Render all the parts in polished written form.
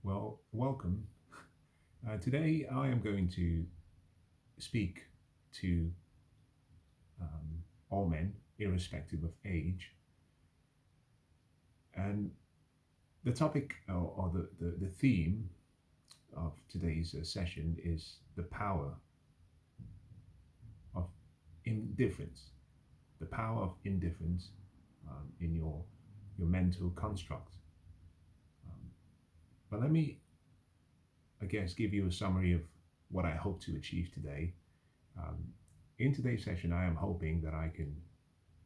Well, welcome. Today I am going to speak to all men, irrespective of age. And the topic or the theme of today's session is the power of indifference, the power of indifference in your mental construct. Um, but let me, I guess, give you a summary of what I hope to achieve today. Um, in today's session, I am hoping that I can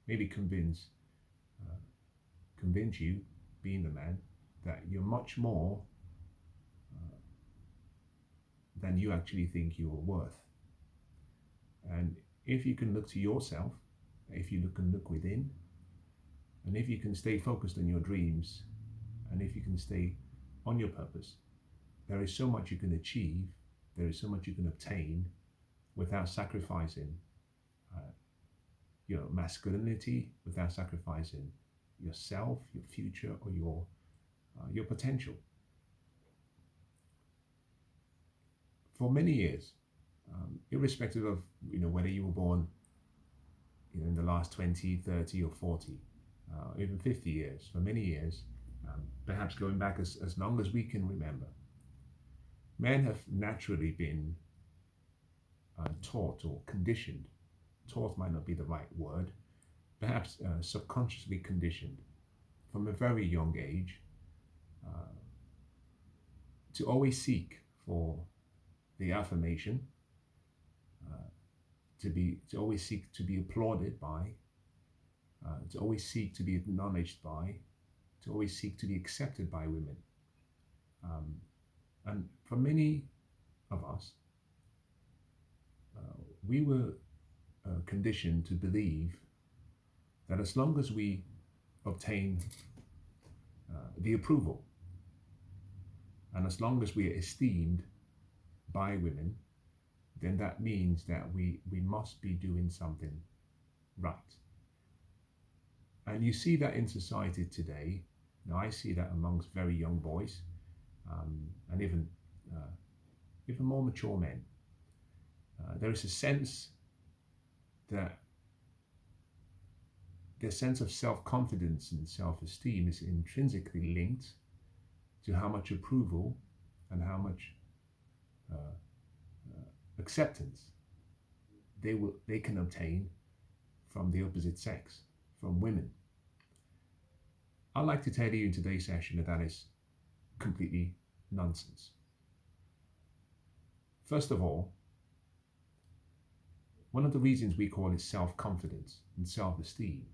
maybe uh, convince you, being the man, that you're much more uh, than you actually think you're worth. And if you can look to yourself, if you can look within, and if you can stay focused on your dreams, and if you can stay on your purpose, there is so much you can achieve, there is so much you can obtain without sacrificing uh, your masculinity, without sacrificing yourself, your future, or your potential. For many years, irrespective of whether you were born in the last 20, 30, or 40, even 50 years, for many years, perhaps going back as long as we can remember, men have naturally been taught or conditioned. Taught might not be the right word, perhaps subconsciously conditioned from a very young age uh, to always seek for the affirmation, uh, to always seek to be applauded by, to always seek to be acknowledged by, to always seek to be accepted by women. Um, and for many of us, we were conditioned to believe that as long as we obtain the approval and as long as we are esteemed by women, then that means that we must be doing something right. And you see that in society today. Now, I see that amongst very young boys and uh, even more mature men. There is a sense that their sense of self-confidence and self-esteem is intrinsically linked to how much approval and how much uh, acceptance they can obtain from the opposite sex, from women. I'd like to tell you in today's session that is completely nonsense. First of all, one of the reasons we call it self-confidence and self-esteem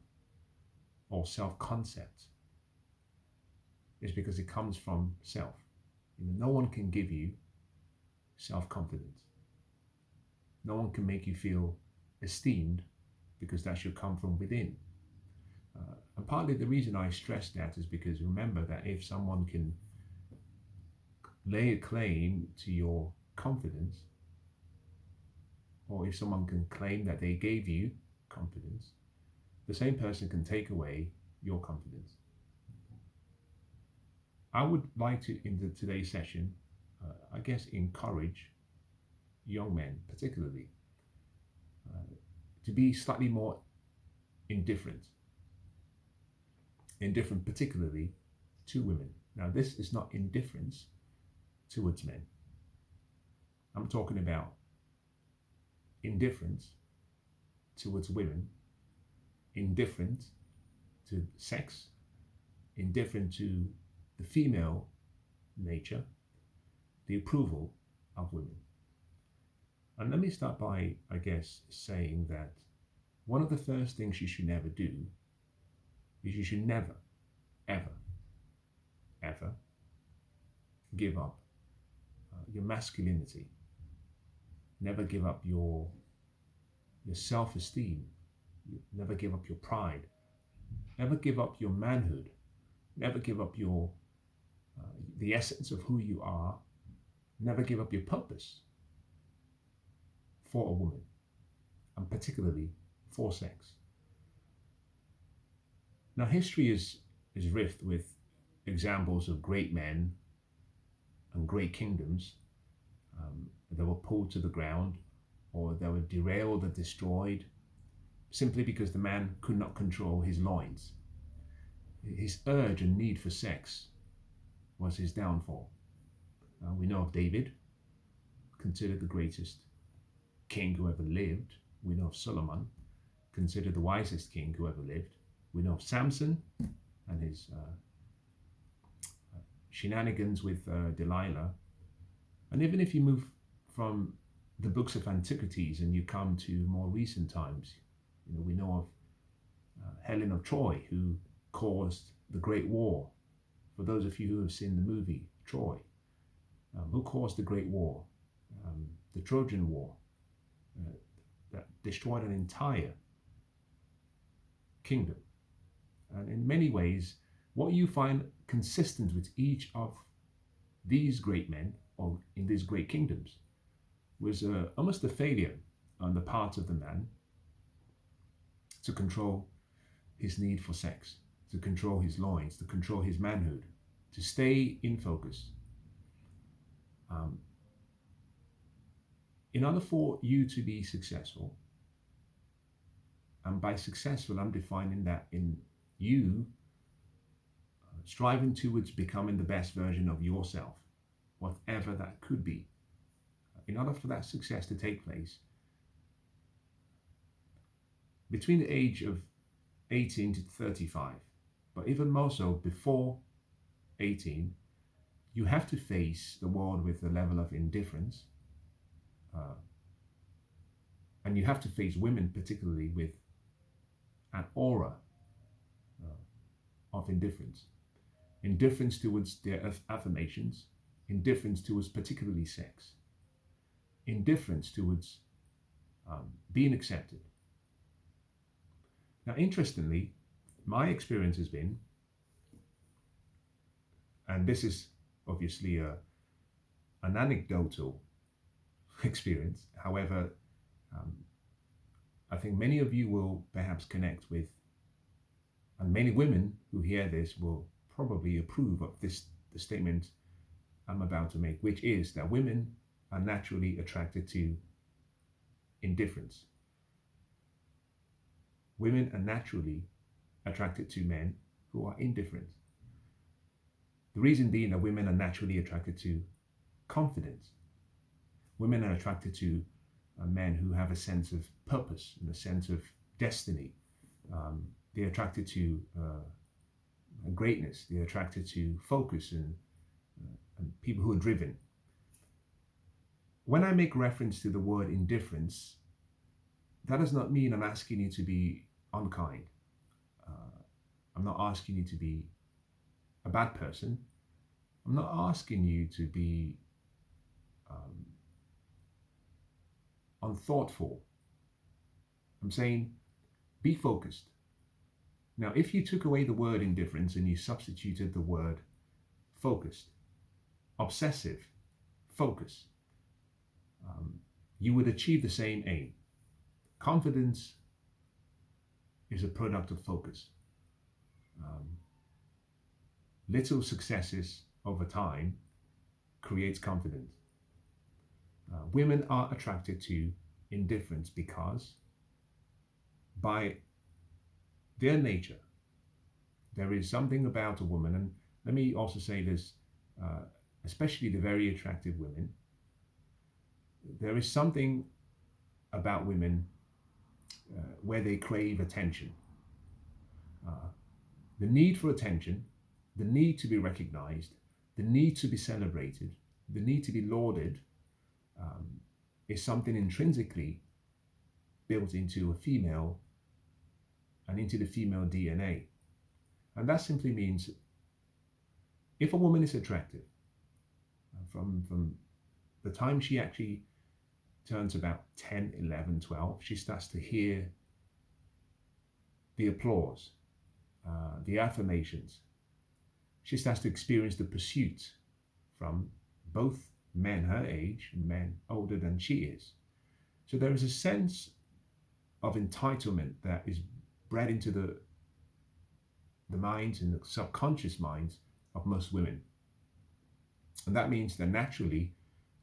or self-concept is because it comes from self. No one can give you self-confidence. No one can make you feel esteemed because that should come from within. And partly the reason I stress that is because remember that if someone can lay a claim to your confidence, or if someone can claim that they gave you confidence, the same person can take away your confidence. I would like to, in today's session, I guess, encourage young men, particularly, to be slightly more indifferent. Indifferent, particularly to women. Now, this is not indifference towards men. I'm talking about indifference towards women, indifferent to sex, indifferent to the female nature, the approval of women. And let me start by, I guess, saying that one of the first things you should never do is you should never, ever, ever give up your masculinity. Never give up your self-esteem. Never give up your pride. Never give up your manhood. Never give up the essence of who you are. Never give up your purpose for a woman, and particularly for sex. Now, history is rife with examples of great men and great kingdoms, they were pulled to the ground, or they were derailed or destroyed simply because the man could not control his loins. His urge and need for sex was his downfall. We know of David, considered the greatest king who ever lived. We know of Solomon, considered the wisest king who ever lived. We know of Samson and his shenanigans with Delilah. And even if you move from the books of antiquities and you come to more recent times, we know of Helen of Troy, who caused the Great War. For those of you who have seen the movie Troy, who caused the Great War? The Trojan War, that destroyed an entire kingdom. And in many ways, what you find consistent with each of these great men, or in these great kingdoms, was almost a failure on the part of the man to control his need for sex, to control his loins, to control his manhood, to stay in focus. In order for you to be successful, and by successful, I'm defining that in you striving towards becoming the best version of yourself, whatever that could be. In order for that success to take place, between the age of 18 to 35, but even more so before 18, you have to face the world with a level of indifference. And you have to face women particularly with an aura of indifference. Indifference towards their affirmations, indifference towards particularly sex, indifference towards being accepted. Now, interestingly, my experience has been, and this is obviously an anecdotal experience, however, I think many of you will perhaps connect with, and many women who hear this will probably approve of the statement I'm about to make, which is that women are naturally attracted to indifference. Women are naturally attracted to men who are indifferent. The reason being that women are naturally attracted to confidence. Women are attracted to men who have a sense of purpose and a sense of destiny. They're attracted to greatness. They're attracted to focus and people who are driven. When I make reference to the word indifference, that does not mean I'm asking you to be unkind. I'm not asking you to be a bad person. I'm not asking you to be unthoughtful. I'm saying be focused. Now, if you took away the word indifference and you substituted the word focused, obsessive, focus, you would achieve the same aim. Confidence is a product of focus. Little successes over time creates confidence. Women are attracted to indifference because by their nature, there is something about a woman, and let me also say this, especially the very attractive women, there is something about women where they crave attention. The need for attention, the need to be recognized, the need to be celebrated, the need to be lauded is something intrinsically built into a female and into the female DNA. And that simply means if a woman is attractive, from the time she actually turns about 10, 11, 12, she starts to hear the applause, the affirmations. She starts to experience the pursuit from both men her age and men older than she is. So there is a sense of entitlement that is bred into the minds and the subconscious minds of most women. And that means that naturally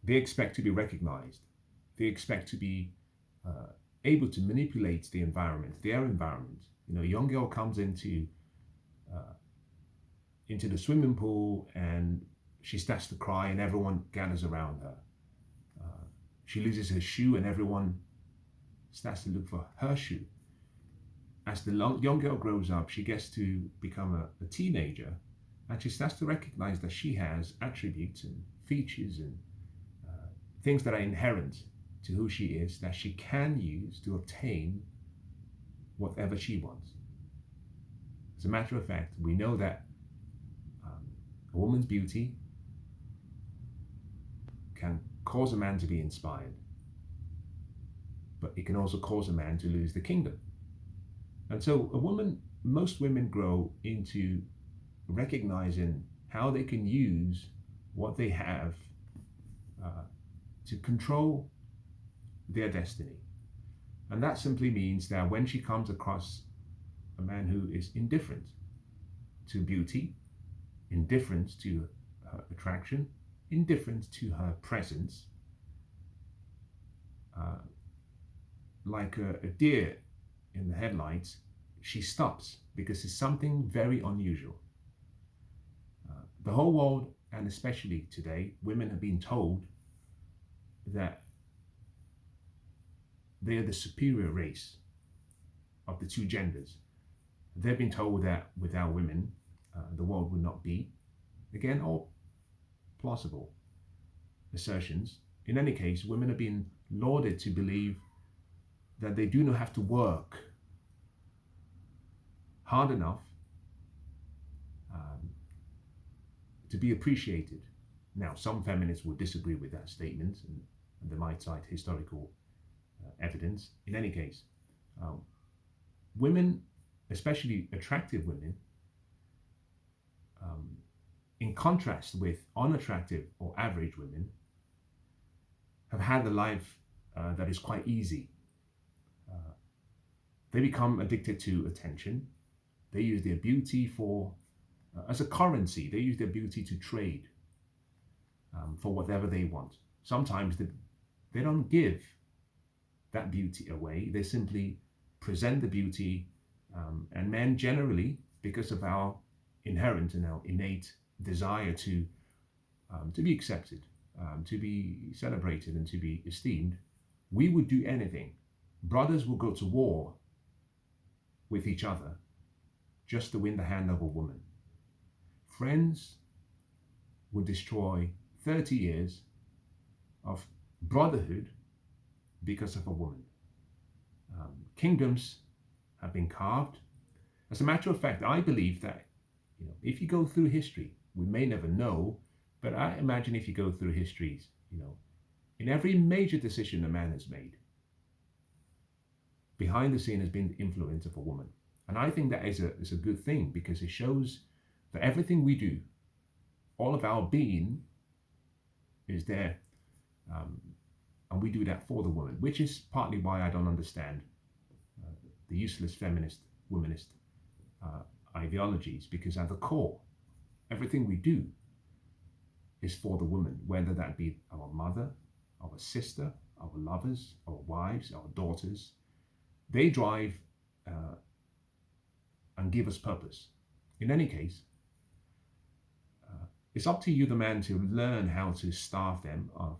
they expect to be recognized. They expect to be able to manipulate the environment, their environment. A young girl comes uh, into the swimming pool and she starts to cry and everyone gathers around her. She loses her shoe and everyone starts to look for her shoe. As the young girl grows up, she gets to become a teenager, and she starts to recognize that she has attributes and features and things that are inherent to who she is that she can use to obtain whatever she wants. As a matter of fact, we know that a woman's beauty can cause a man to be inspired, but it can also cause a man to lose the kingdom. And so most women grow into recognizing how they can use what they have to control their destiny. And that simply means that when she comes across a man who is indifferent to beauty, indifferent to her attraction, indifferent to her presence, like a deer in the headlights, she stops because it's something very unusual. The whole world, and especially today, women have been told that they are the superior race of the two genders. They've been told that without women, the world would not be. Again, all plausible assertions. In any case, women have been lauded to believe that they do not have to work hard enough to be appreciated. Now, some feminists will disagree with that statement, and they might cite historical evidence. In any case, women, especially attractive women, in contrast with unattractive or average women, have had a life that is quite easy. They become addicted to attention. They use their beauty as a currency. They use their beauty to trade for whatever they want. Sometimes they don't give that beauty away. They simply present the beauty, and men generally, because of our inherent and our innate desire to be accepted, to be celebrated, and to be esteemed, we would do anything. Brothers will go to war with each other just to win the hand of a woman. Friends would destroy 30 years of brotherhood because of a woman. Kingdoms have been carved. As a matter of fact, I believe that if you go through history, we may never know, but I imagine if you go through histories, in every major decision a man has made, behind the scene has been the influence of a woman. And I think that is a good thing, because it shows that everything we do, all of our being is there, and we do that for the woman, which is partly why I don't understand the useless feminist, womanist ideologies, because at the core, everything we do is for the woman, whether that be our mother, our sister, our lovers, our wives, our daughters. They drive and give us purpose. In any case, it's up to you, the man, to learn how to starve them of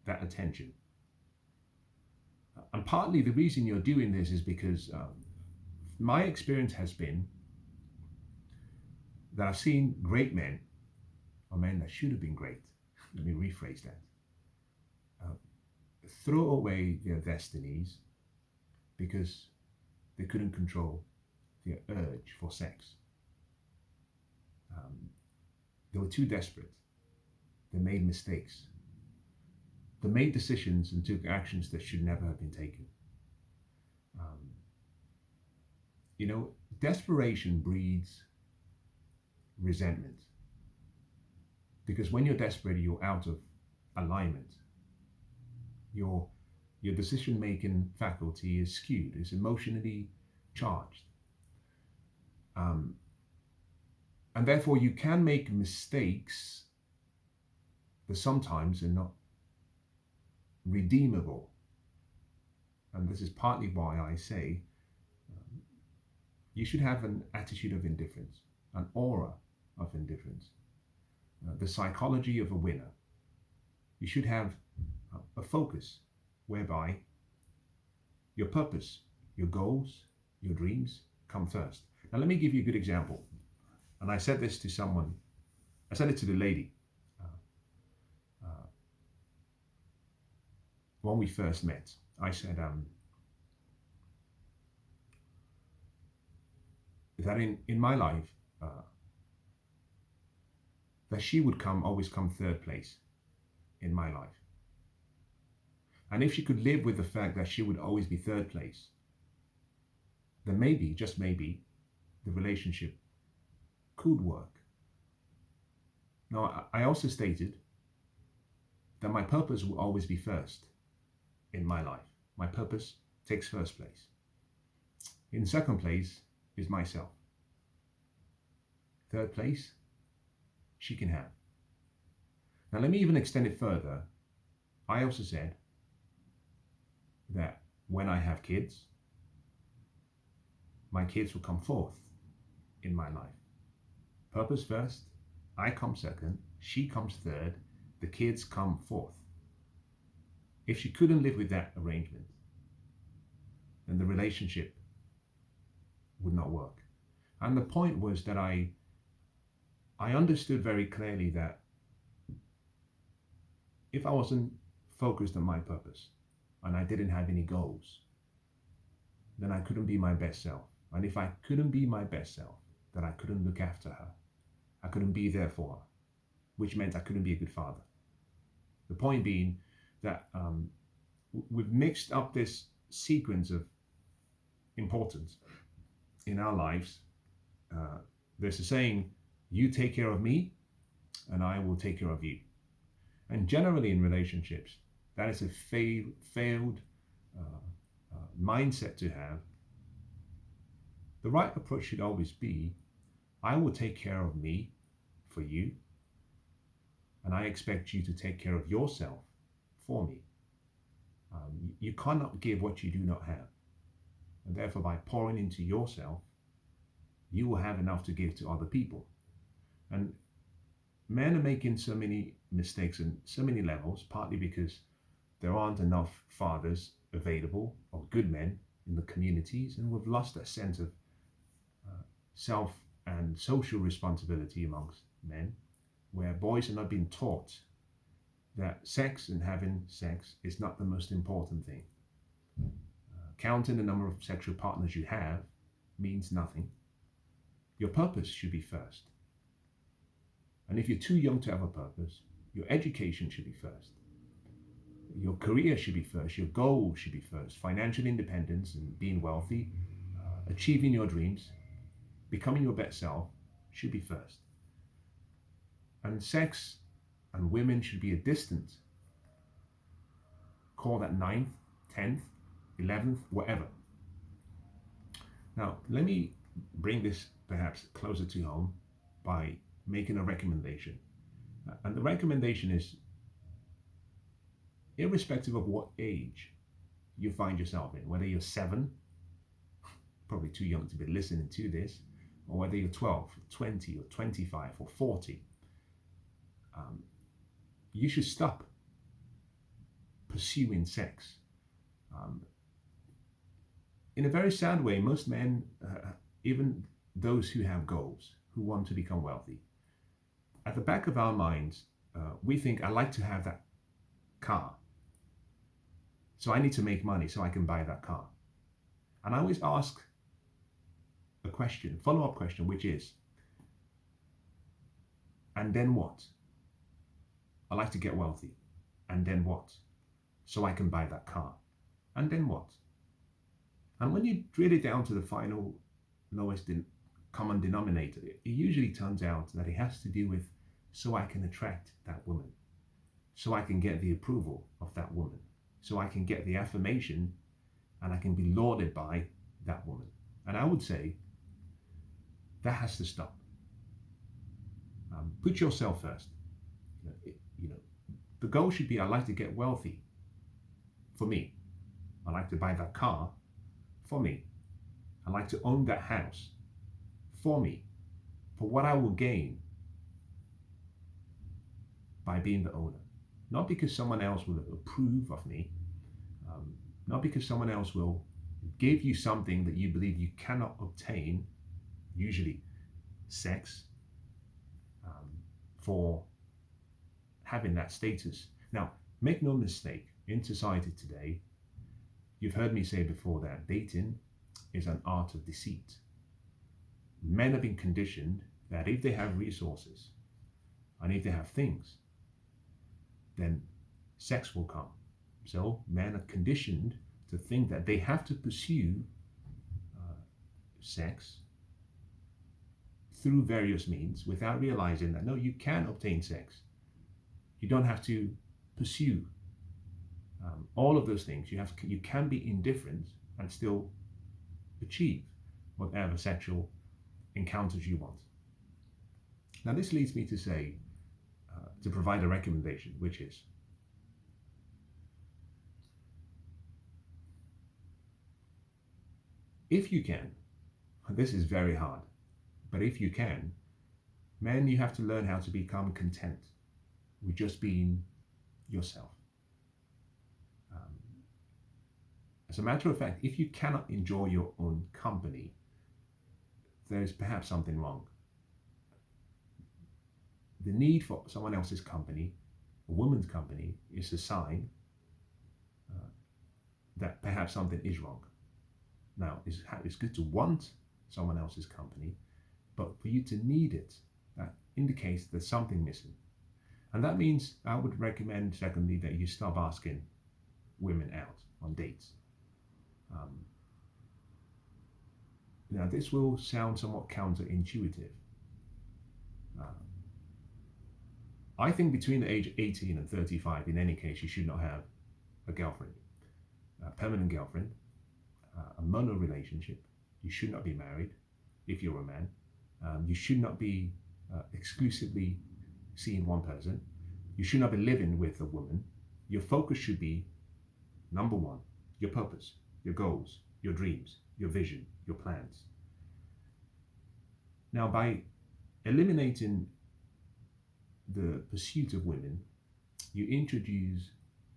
that attention. And partly the reason you're doing this is because my experience has been that I've seen great men, or men that should have been great, let me rephrase that, throw away their destinies because they couldn't control their urge for sex. They were too desperate. They made mistakes. They made decisions and took actions that should never have been taken. Desperation breeds resentment. Because when you're desperate, you're out of alignment. Your decision-making faculty is skewed, is emotionally charged. And therefore you can make mistakes that sometimes are not redeemable. And this is partly why I say you should have an attitude of indifference, an aura of indifference, the psychology of a winner. You should have a focus whereby your purpose, your goals, your dreams come first. Now, let me give you a good example. And I said this to someone, I said it to the lady when we first met. I said that in my life, that she would always come third place in my life. And if she could live with the fact that she would always be third place, then maybe, just maybe, the relationship could work. Now, I also stated that my purpose will always be first in my life. My purpose takes first place. In second place is myself. Third place, she can have. Now, let me even extend it further. I also said that when I have kids, my kids will come fourth in my life. Purpose first, I come second, she comes third, the kids come fourth. If she couldn't live with that arrangement, then the relationship would not work. And the point was that I understood very clearly that if I wasn't focused on my purpose and I didn't have any goals, then I couldn't be my best self. And if I couldn't be my best self, then I couldn't look after her. I couldn't be there for her, which meant I couldn't be a good father. The point being that we've mixed up this sequence of importance in our lives. There's a saying, you take care of me and I will take care of you. And generally in relationships, that is a failed mindset to have. The right approach should always be, I will take care of me for you, and I expect you to take care of yourself for me. You cannot give what you do not have. And therefore, by pouring into yourself, you will have enough to give to other people. And men are making so many mistakes in so many levels, partly because there aren't enough fathers available, or good men in the communities, and we've lost that sense of self and social responsibility amongst men, where boys are not being taught that sex and having sex is not the most important thing. Counting the number of sexual partners you have means nothing. Your purpose should be first. And if you're too young to have a purpose, your education should be first. Your career should be first. Your goals should be first. Financial independence and being wealthy, achieving your dreams, becoming your best self should be first. And sex and women should be a distant. Call that 9th, 10th, 11th, whatever. Now, let me bring this perhaps closer to home by making a recommendation. And the recommendation is, irrespective of what age you find yourself in, whether you're 7, probably too young to be listening to this, or whether you're 12, 20, or 25, or 40, you should stop pursuing sex. In a very sad way, most men, even those who have goals, who want to become wealthy, at the back of our minds, we think, I like to have that car. So I need to make money so I can buy that car. And I always ask a question, follow-up question, which is, and then what? I like to get wealthy. And then what? So I can buy that car. And then what? And when you drill it down to the final lowest common denominator, it usually turns out that it has to do with, so I can attract that woman, so I can get the approval of that woman, so I can get the affirmation, and I can be lauded by that woman. And I would say that has to stop. Put yourself first. The goal should be, I like to get wealthy for me. I like to buy that car for me. I like to own that house for me, for what I will gain by being the owner. Not because someone else will approve of me, not because someone else will give you something that you believe you cannot obtain, usually sex, for having that status. Now, make no mistake, in society today, you've heard me say before that dating is an art of deceit. Men have been conditioned that if they have resources and if they have things, then sex will come. So men are conditioned to think that they have to pursue sex through various means without realizing that no, you can obtain sex. You don't have to pursue all of those things. You can be indifferent and still achieve whatever sexual encounters you want. Now this leads me to say, to provide a recommendation, which is, if you can, this is very hard, but if you can, men, you have to learn how to become content with just being yourself. As a matter of fact, if you cannot enjoy your own company, there is perhaps something wrong. The need for someone else's company, a woman's company, is a sign that perhaps something is wrong. Now, it's good to want someone else's company, but for you to need it, that indicates there's something missing. And that means I would recommend, secondly, that you stop asking women out on dates. Now, this will sound somewhat counterintuitive. I think between the age of 18 and 35, in any case, you should not have a girlfriend, a permanent girlfriend, a mono relationship. You should not be married if you're a man. You should not be exclusively seeing one person. You should not be living with a woman. Your focus should be, number one, your purpose, your goals, your dreams, your vision, your plans. Now, by eliminating the pursuit of women, you introduce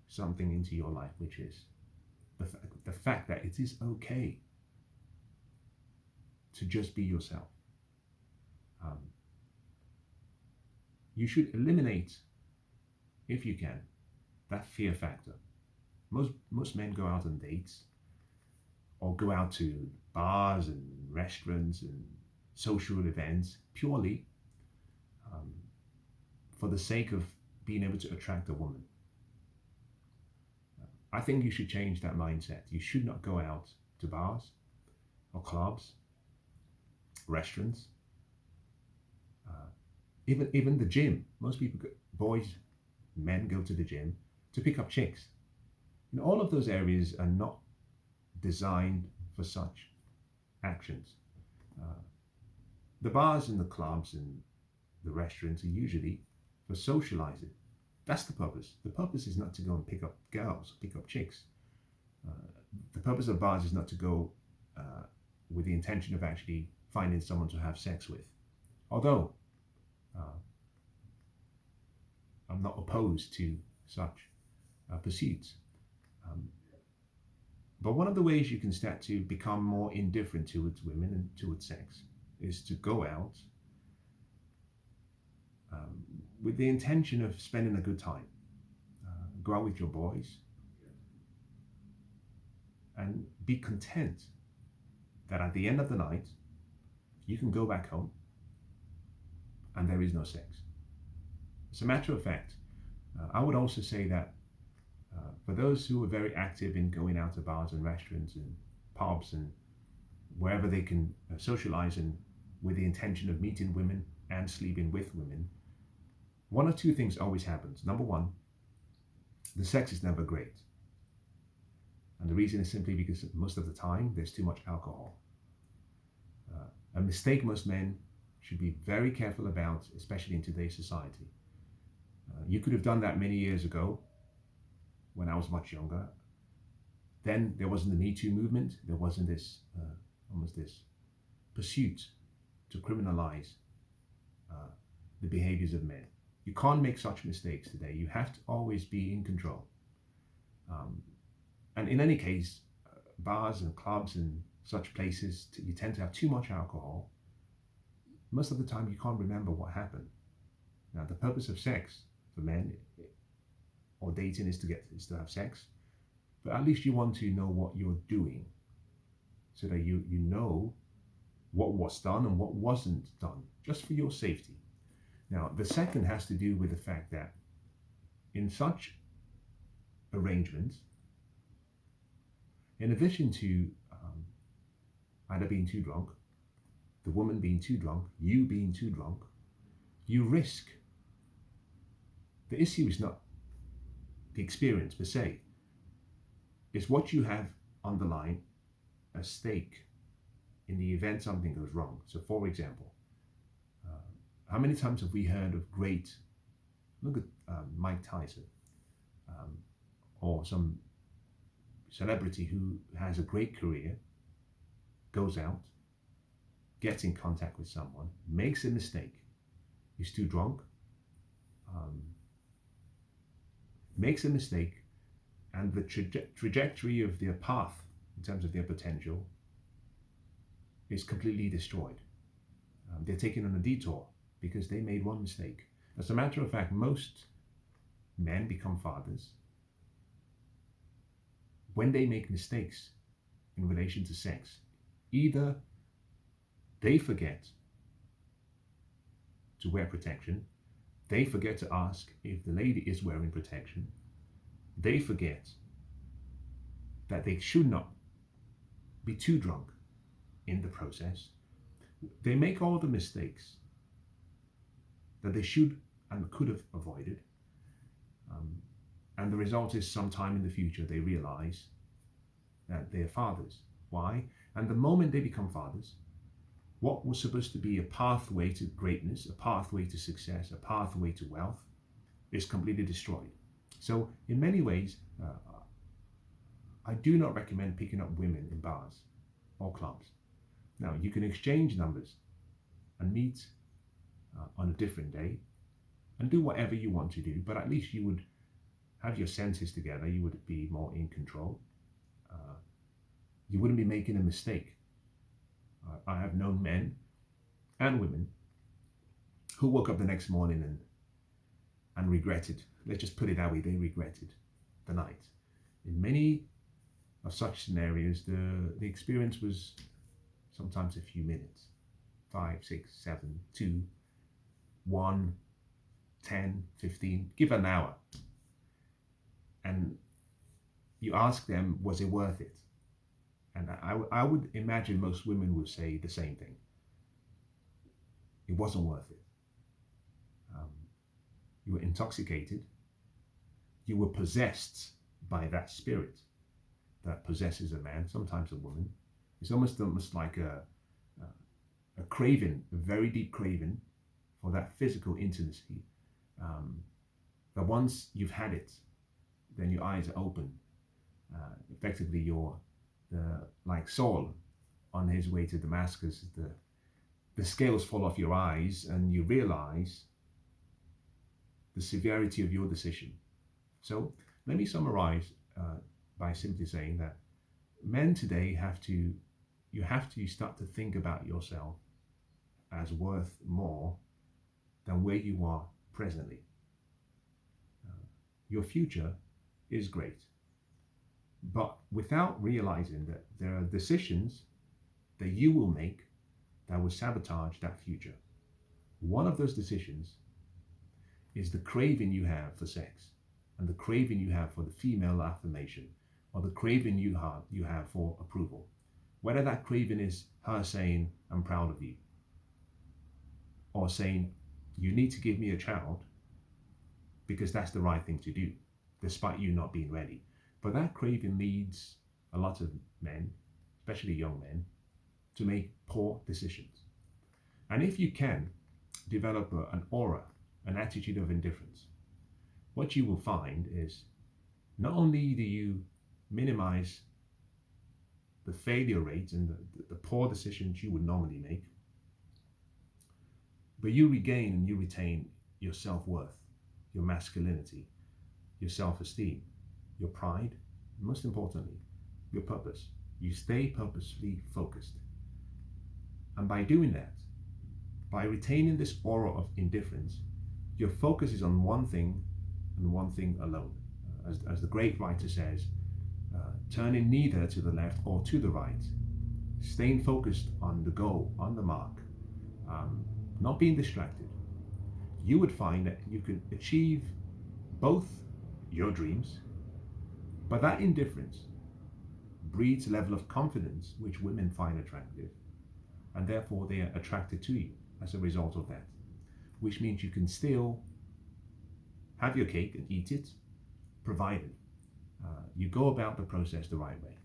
something into your life, which is the fact that it is okay to just be yourself. You should eliminate, if you can, that fear factor. Most men go out on dates or go out to bars and restaurants and social events purely for the sake of being able to attract a woman. I think you should change that mindset. You should not go out to bars or clubs, restaurants, even the gym. Most people, boys, men, go to the gym to pick up chicks. And all of those areas are not designed for such actions. The bars and the clubs and the restaurants are usually for socializing. That's the purpose. The purpose is not to go and pick up girls, pick up chicks. The purpose of bars is not to go with the intention of actually finding someone to have sex with. Although I'm not opposed to such pursuits. But one of the ways you can start to become more indifferent towards women and towards sex is to go out with the intention of spending a good time. Go out with your boys and be content that at the end of the night, you can go back home and there is no sex. As a matter of fact, I would also say that for those who are very active in going out to bars and restaurants and pubs and wherever they can socialize and with the intention of meeting women and sleeping with women, one or two things always happens. Number one, the sex is never great. And the reason is simply because most of the time there's too much alcohol. A mistake most men should be very careful about, especially in today's society. You could have done that many years ago when I was much younger. Then there wasn't the Me Too movement. There wasn't this almost this pursuit to criminalize the behaviors of men. You can't make such mistakes today. You have to always be in control. And in any case, bars and clubs and such places, you tend to have too much alcohol. Most of the time, you can't remember what happened. Now, the purpose of sex for men or dating is to have sex, but at least you want to know what you're doing, so that you know what was done and what wasn't done, just for your safety. Now, the second has to do with the fact that in such arrangements, in addition to either being too drunk, the woman being too drunk, you being too drunk, you risk. The issue is not the experience per se, it's what you have underlying at stake in the event something goes wrong. So, for example, how many times have we heard of look at Mike Tyson, or some celebrity who has a great career, goes out, gets in contact with someone, makes a mistake, he's too drunk, makes a mistake, and the trajectory of their path in terms of their potential is completely destroyed. They're taken on a detour because they made one mistake. As a matter of fact, most men become fathers when they make mistakes in relation to sex. Either they forget to wear protection, they forget to ask if the lady is wearing protection, they forget that they should not be too drunk in the process. They make all the mistakes that they should and could have avoided. And the result is sometime in the future they realize that they're fathers. Why? And the moment they become fathers, what was supposed to be a pathway to greatness, a pathway to success, a pathway to wealth, is completely destroyed. So in many ways, I do not recommend picking up women in bars or clubs. Now, you can exchange numbers and meet on a different day and do whatever you want to do, but at least you would have your senses together, you would be more in control. You wouldn't be making a mistake. I have known men and women who woke up the next morning and regretted, let's just put it that way, they regretted the night. In many of such scenarios, the experience was sometimes a few minutes, 5, 6, 7, 2, 1, 10, 15, give an hour. And you ask them, was it worth it? And I would imagine most women would say the same thing. It wasn't worth it. You were intoxicated. You were possessed by that spirit that possesses a man, sometimes a woman. It's almost like a craving, a very deep craving for that physical intimacy. But once you've had it, then your eyes are open. Effectively, you're like Saul on his way to Damascus. The scales fall off your eyes, and you realize the severity of your decision. So let me summarize by simply saying that men today have to start to think about yourself as worth more than where you are presently. Your future is great, but without realizing that there are decisions that you will make that will sabotage that future. One of those decisions is the craving you have for sex, and the craving you have for the female affirmation, or the craving you have for approval. Whether that craving is her saying, I'm proud of you, or saying, you need to give me a child because that's the right thing to do, despite you not being ready. But that craving leads a lot of men, especially young men, to make poor decisions. And if you can develop an aura, an attitude of indifference, what you will find is not only do you minimize the failure rates and the poor decisions you would normally make, but you regain and you retain your self-worth, your masculinity, your self-esteem, your pride, and most importantly, your purpose. You stay purposefully focused. And by doing that, by retaining this aura of indifference, your focus is on one thing and one thing alone. As the great writer says, turning neither to the left or to the right, staying focused on the goal, on the mark, not being distracted, you would find that you could achieve both your dreams, but that indifference breeds a level of confidence which women find attractive, and therefore they are attracted to you as a result of that, which means you can still have your cake and eat it, provided you go about the process the right way.